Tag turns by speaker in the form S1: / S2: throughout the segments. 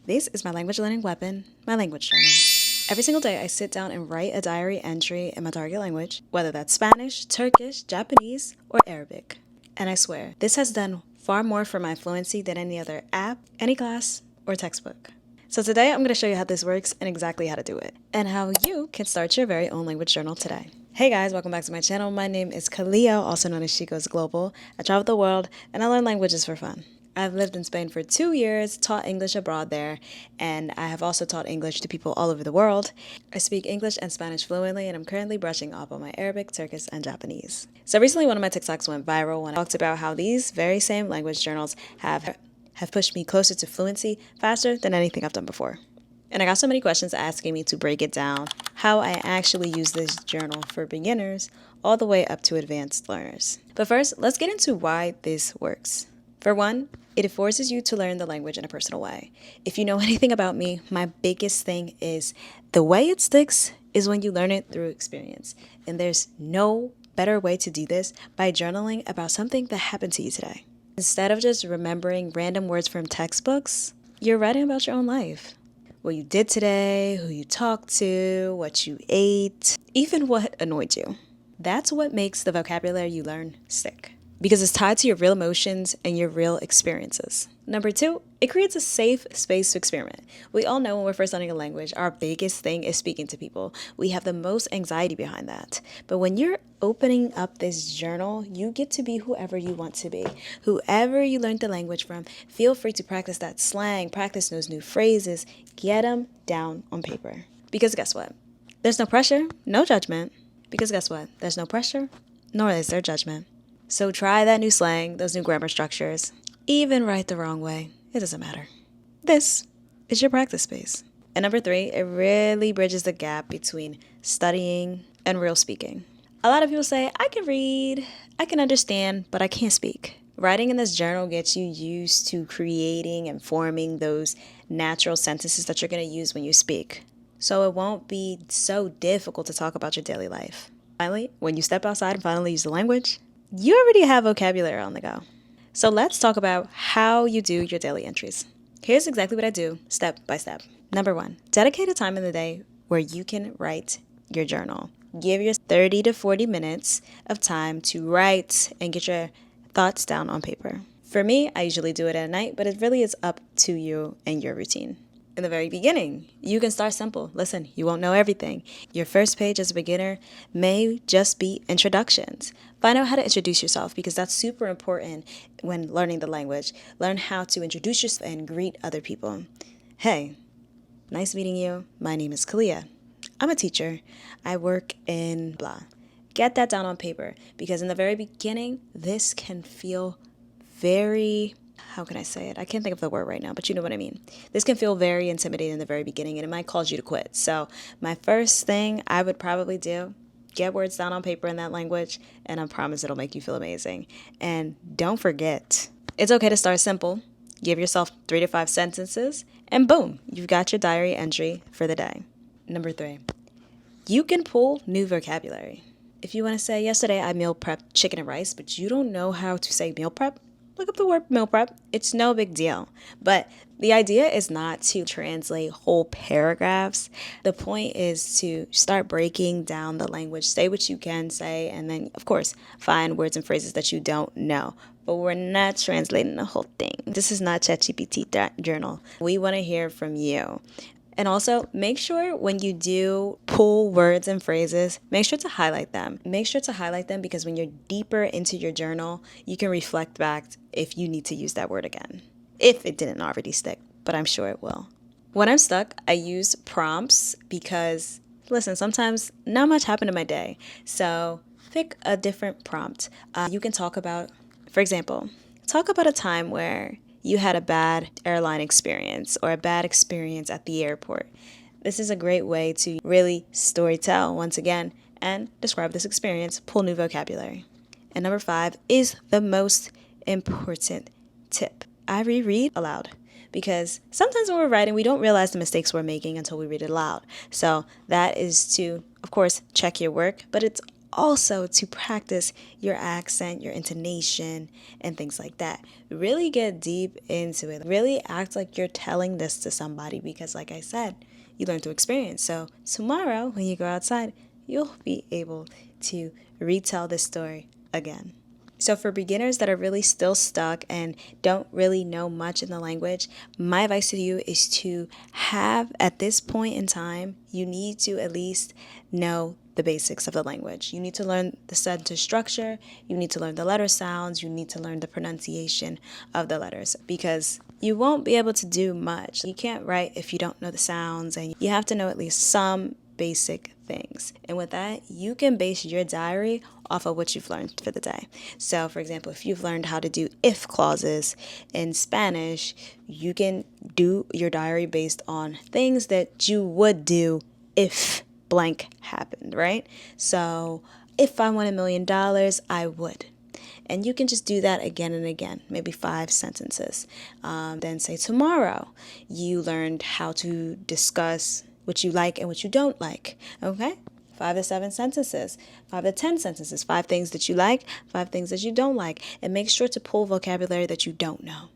S1: This is my language learning weapon, my language journal. Every single day, I sit down and write a diary entry in my target language, whether that's Spanish, Turkish, Japanese, or Arabic. And I swear, this has done far more for my fluency than any other app, any class, or textbook. So today, I'm going to show you how this works and exactly how to do it, and how you can start your very own language journal today. Hey guys, welcome back to my channel. My name is Kalia, also known as She Goes Global. I travel the world, and I learn languages for fun. I've lived in Spain for 2 years, taught English abroad there, and I have also taught English to people all over the world. I speak English and Spanish fluently, and I'm currently brushing up on my Arabic, Turkish, and Japanese. So recently one of my TikToks went viral when I talked about how these very same language journals have pushed me closer to fluency faster than anything I've done before. And I got so many questions asking me to break it down, how I actually use this journal for beginners all the way up to advanced learners. But first, let's get into why this works. For one, it forces you to learn the language in a personal way. If you know anything about me, my biggest thing is the way it sticks is when you learn it through experience. And there's no better way to do this by journaling about something that happened to you today. Instead of just remembering random words from textbooks, you're writing about your own life. What you did today, who you talked to, what you ate, even what annoyed you. That's what makes the vocabulary you learn stick, because it's tied to your real emotions and your real experiences. Number two, it creates a safe space to experiment. We all know when we're first learning a language, our biggest thing is speaking to people. We have the most anxiety behind that. But when you're opening up this journal, you get to be whoever you want to be. Whoever you learned the language from, feel free to practice that slang, practice those new phrases, get them down on paper. Because guess what? There's no pressure, no judgment. Because guess what? There's no pressure, nor is there judgment. So try that new slang, those new grammar structures. Even write the wrong way. It doesn't matter. This is your practice space. And number three, it really bridges the gap between studying and real speaking. A lot of people say, I can read, I can understand, but I can't speak. Writing in this journal gets you used to creating and forming those natural sentences that you're going to use when you speak. So it won't be so difficult to talk about your daily life. Finally, when you step outside and finally use the language, you already have vocabulary on the go. So let's talk about how you do your daily entries. Here's exactly what I do, step by step. Number one, dedicate a time in the day where you can write your journal. Give your 30 to 40 minutes of time to write and get your thoughts down on paper. For me, I usually do it at night, but it really is up to you and your routine. In the very beginning, you can start simple. Listen, you won't know everything. Your first page as a beginner may just be introductions. Find out how to introduce yourself, because that's super important when learning the language. Learn how to introduce yourself and greet other people. Hey, nice meeting you. My name is Kalia. I'm a teacher. I work in blah. Get that down on paper, because in the very beginning, this can feel very... how can I say it? I can't think of the word right now, but you know what I mean. This can feel very intimidating in the very beginning, and it might cause you to quit. So my first thing I would probably do, get words down on paper in that language, and I promise it'll make you feel amazing. And don't forget, it's okay to start simple. Give yourself 3 to 5 sentences, and boom, you've got your diary entry for the day. Number 3, you can pull new vocabulary. If you want to say, yesterday I meal prepped chicken and rice, but you don't know how to say meal prep, look up the word meal prep. It's no big deal. But the idea is not to translate whole paragraphs. The point is to start breaking down the language, say what you can say, and then, of course, find words and phrases that you don't know. But we're not translating the whole thing. This is not ChatGPT journal. We want to hear from you. And also, make sure when you do pull words and phrases, make sure to highlight them. Make sure to highlight them, because when you're deeper into your journal, you can reflect back if you need to use that word again. If it didn't already stick, but I'm sure it will. When I'm stuck, I use prompts because, listen, sometimes not much happened in my day. So pick a different prompt. You can talk about, for example, talk about a time where you had a bad airline experience or a bad experience at the airport. This is a great way to really storytell once again and describe this experience, pull new vocabulary. And number 5 is the most important tip. I reread aloud, because sometimes when we're writing, we don't realize the mistakes we're making until we read it aloud. So that is to, of course, check your work, but it's also to practice your accent, your intonation, and things like that. Really get deep into it. Really act like you're telling this to somebody because, like I said, you learn through experience. So tomorrow, when you go outside, you'll be able to retell this story again. So for beginners that are really still stuck and don't really know much in the language, my advice to you is to have, at this point in time, you need to at least know the basics of the language. You need to learn the sentence structure, you need to learn the letter sounds, you need to learn the pronunciation of the letters, because you won't be able to do much. You can't write if you don't know the sounds, and you have to know at least some basic things. And with that, you can base your diary off of what you've learned for the day. So, for example, if you've learned how to do if clauses in Spanish, you can do your diary based on things that you would do if blank happened, right? So, if I won $1 million, I would. And you can just do that again and again, maybe 5 sentences. Then say tomorrow, you learned how to discuss what you like and what you don't like. Okay? 5 to 7 sentences, 5 to 10 sentences, 5 things that you like, 5 things that you don't like. And make sure to pull vocabulary that you don't know.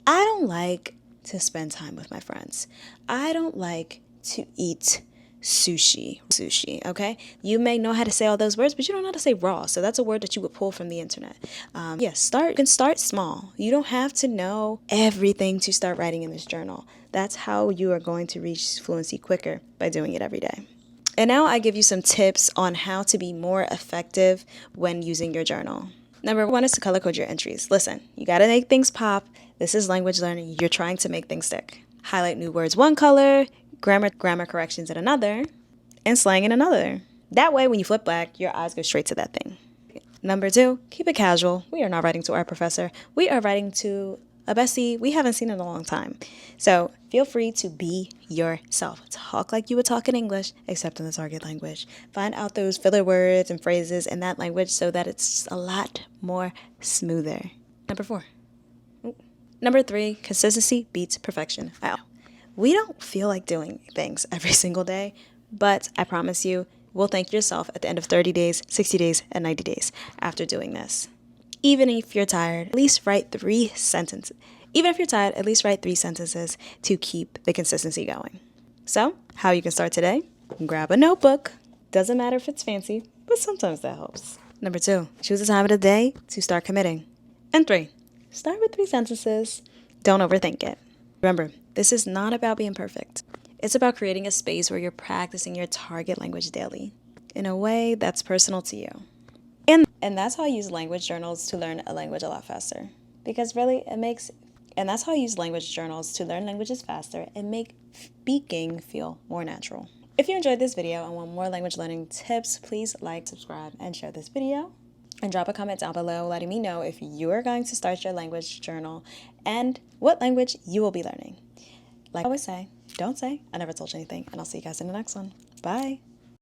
S1: I don't like to spend time with my friends. I don't like to eat sushi, okay? You may know how to say all those words, but you don't know how to say raw. So that's a word that you would pull from the internet. You can start small. You don't have to know everything to start writing in this journal. That's how you are going to reach fluency quicker, by doing it every day. And now I give you some tips on how to be more effective when using your journal. Number 1 is to color code your entries. Listen, you got to make things pop. This is language learning. You're trying to make things stick. Highlight new words one color, grammar corrections in another, and slang in another. That way, when you flip back, your eyes go straight to that thing. Number 2, keep it casual. We are not writing to our professor. We are writing to a bestie we haven't seen in a long time. So feel free to be yourself. Talk like you would talk in English, except in the target language. Find out those filler words and phrases in that language so that it's a lot more smoother. Number 3, consistency beats perfection. We don't feel like doing things every single day, but I promise you, will thank yourself at the end of 30 days, 60 days, and 90 days after doing this. Even if you're tired, at least write 3 sentences. Even if you're tired, at least write 3 sentences to keep the consistency going. So, how you can start today? Grab a notebook. Doesn't matter if it's fancy, but sometimes that helps. Number 2, choose a time of the day to start committing. And 3, start with 3 sentences. Don't overthink it. Remember, this is not about being perfect. It's about creating a space where you're practicing your target language daily in a way that's personal to you. And that's how I use language journals to learn a language a lot faster. Because really, that's how I use language journals to learn languages faster and make speaking feel more natural. If you enjoyed this video and want more language learning tips, please like, subscribe, and share this video. And drop a comment down below letting me know if you are going to start your language journal and what language you will be learning. Like I always say, don't say I never told you anything, and I'll see you guys in the next one. Bye.